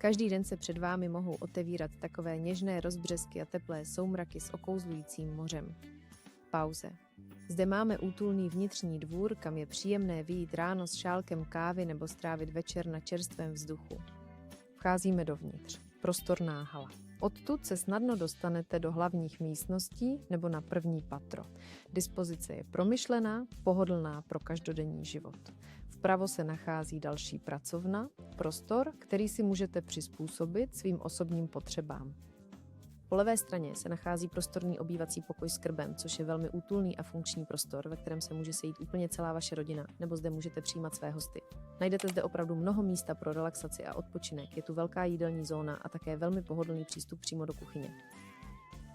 Každý den se před vámi mohou otevírat takové něžné rozbřesky a teplé soumraky s okouzlujícím mořem. Pauze. Zde máme útulný vnitřní dvůr, kam je příjemné vyjít ráno s šálkem kávy nebo strávit večer na čerstvém vzduchu. Vcházíme dovnitř. Prostorná hala. Odtud se snadno dostanete do hlavních místností nebo na první patro. Dispozice je promyšlená, pohodlná pro každodenní život. Vpravo se nachází další pracovna, prostor, který si můžete přizpůsobit svým osobním potřebám. Po levé straně se nachází prostorný obývací pokoj s krbem, což je velmi útulný a funkční prostor, ve kterém se může sejít úplně celá vaše rodina, nebo zde můžete přijímat své hosty. Najdete zde opravdu mnoho místa pro relaxaci a odpočinek, je tu velká jídelní zóna a také velmi pohodlný přístup přímo do kuchyně.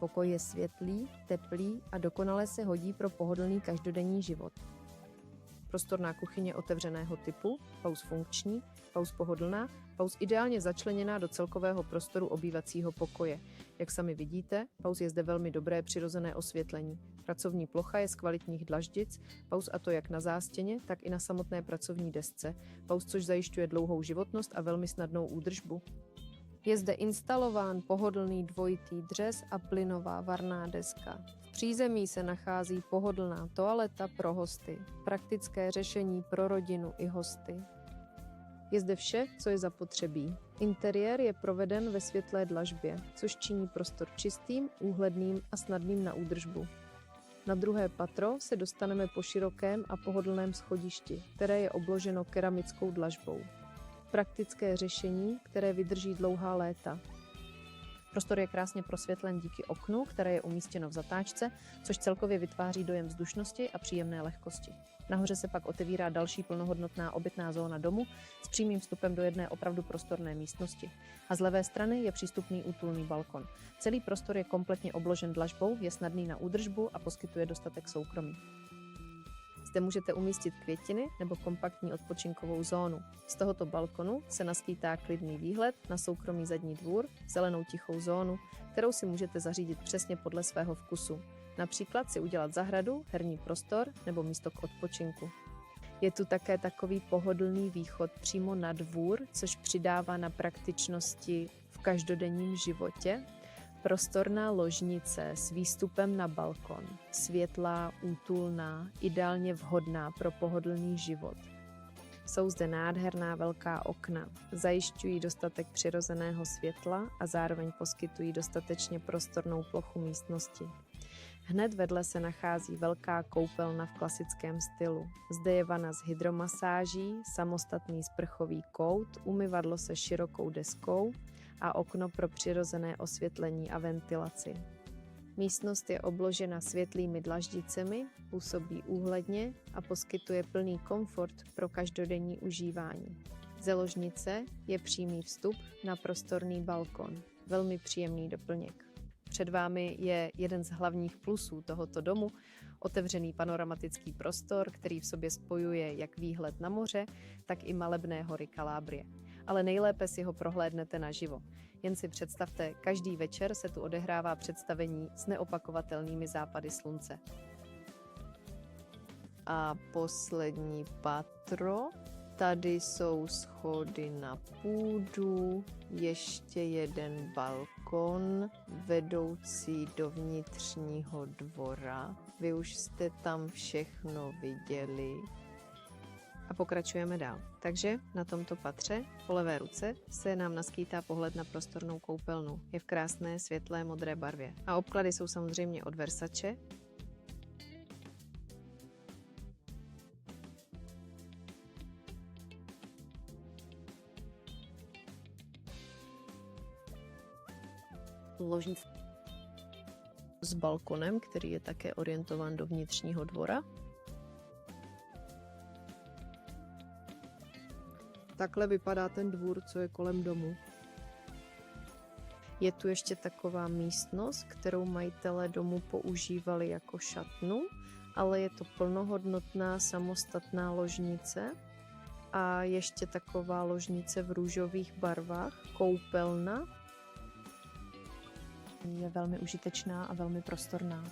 Pokoj je světlý, teplý a dokonale se hodí pro pohodlný každodenní život. Prostorná kuchyně otevřeného typu, pauz funkční, pauz pohodlná, pauz ideálně začleněná do celkového prostoru obývacího pokoje. Jak sami vidíte, pauz je zde velmi dobré přirozené osvětlení. Pracovní plocha je z kvalitních dlaždic, pauz a to jak na zástěně, tak i na samotné pracovní desce, pauz což zajišťuje dlouhou životnost a velmi snadnou údržbu. Je zde instalován pohodlný dvojitý dřez a plynová varná deska. V přízemí se nachází pohodlná toaleta pro hosty, praktické řešení pro rodinu i hosty. Je zde vše, co je zapotřebí. Interiér je proveden ve světlé dlažbě, což činí prostor čistým, úhledným a snadným na údržbu. Na druhé patro se dostaneme po širokém a pohodlném schodišti, které je obloženo keramickou dlažbou. Praktické řešení, které vydrží dlouhá léta. Prostor je krásně prosvětlen díky oknu, které je umístěno v zatáčce, což celkově vytváří dojem vzdušnosti a příjemné lehkosti. Nahoře se pak otevírá další plnohodnotná obytná zóna domu s přímým vstupem do jedné opravdu prostorné místnosti. A z levé strany je přístupný útulný balkon. Celý prostor je kompletně obložen dlažbou, je snadný na údržbu a poskytuje dostatek soukromí. Zde můžete umístit květiny nebo kompaktní odpočinkovou zónu. Z tohoto balkonu se naskýtá klidný výhled na soukromý zadní dvůr, zelenou tichou zónu, kterou si můžete zařídit přesně podle svého vkusu. Například si udělat zahradu, herní prostor nebo místo k odpočinku. Je tu také takový pohodlný východ přímo na dvůr, což přidává na praktičnosti v každodenním životě. Prostorná ložnice s výstupem na balkon, světlá, útulná, ideálně vhodná pro pohodlný život. Jsou zde nádherná velká okna, zajišťují dostatek přirozeného světla a zároveň poskytují dostatečně prostornou plochu místnosti. Hned vedle se nachází velká koupelna v klasickém stylu. Zde je vana s hydromasáží, samostatný sprchový kout, umyvadlo se širokou deskou a okno pro přirozené osvětlení a ventilaci. Místnost je obložena světlými dlaždicemi, působí úhledně a poskytuje plný komfort pro každodenní užívání. Ze ložnice je přímý vstup na prostorný balkon, velmi příjemný doplněk. Před vámi je jeden z hlavních plusů tohoto domu, otevřený panoramatický prostor, který v sobě spojuje jak výhled na moře, tak i malebné hory Kalábrie. Ale nejlépe si ho prohlédnete naživo. Jen si představte, každý večer se tu odehrává představení s neopakovatelnými západy slunce. A poslední patro. Tady jsou schody na půdu, ještě jeden balkon vedoucí do vnitřního dvora. Vy už jste tam všechno viděli. A pokračujeme dál. Takže na tomto patře po levé ruce se nám naskýtá pohled na prostornou koupelnu. Je v krásné světlé modré barvě. A obklady jsou samozřejmě od Versace. Ložnice s balkonem, který je také orientován do vnitřního dvora. Takhle vypadá ten dvůr, co je kolem domu. Je tu ještě taková místnost, kterou majitelé domu používali jako šatnu, ale je to plnohodnotná samostatná ložnice a ještě taková ložnice v růžových barvách, koupelna. Je velmi užitečná a velmi prostorná.